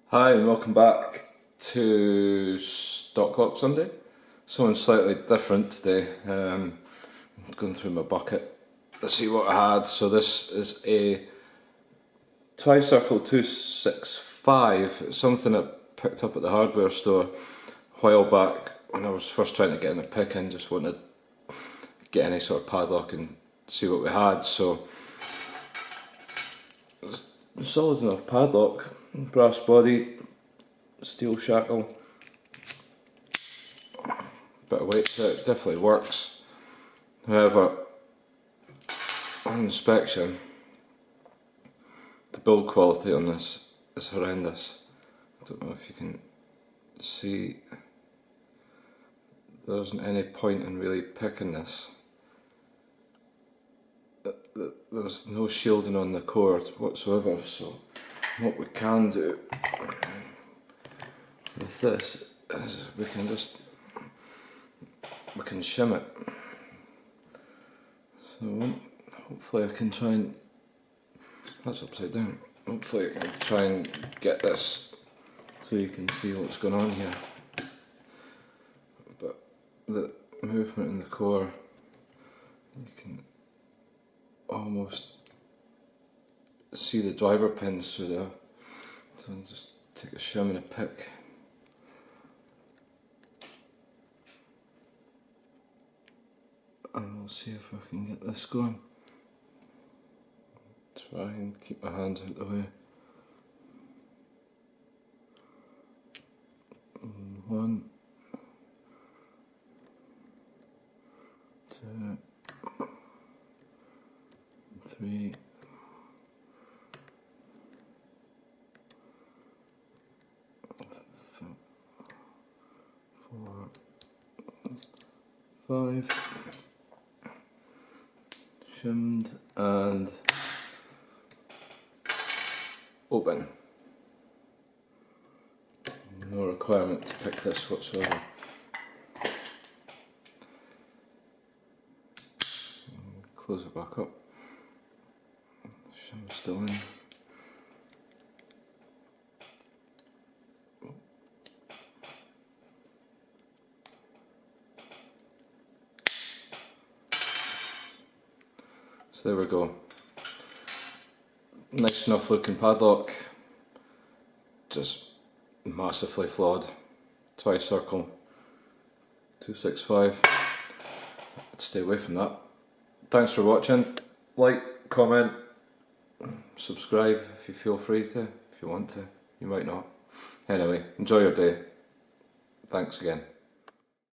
Hi and welcome back to Stocklock Sunday. Something slightly different today. I'm going through my bucket to see what I had. So this is a Tri-Circle 265. It's something I picked up at the hardware store a while back when I was first trying to get in a pick in. Just wanted to get any sort of padlock and see what we had. So it's a solid enough padlock. Brass body, steel shackle, bit of weight to it, definitely works. However, on inspection, the build quality on this is horrendous. I don't know if you can see, there isn't any point in really picking this. There's no shielding on the core whatsoever, so what we can do with this is we can shim it. So hopefully I can try and, that's upside down, hopefully I can try and get this so you can see what's going on here. But the movement in the core, you can almost see the driver pins through there. So I'll just take a shim and a pick. And we'll see if I can get this going. Try and keep my hands out the way. One, two, three, four, five. Shimmed and open. No requirement to pick this whatsoever. Close it back up. Shim's still in. So there we go. Nice enough looking padlock, just massively flawed. Tri-Circle 265. I'd stay away from that. Thanks for watching. Like, comment, subscribe if you feel free to, if you want to. You might not. Anyway, enjoy your day. Thanks again.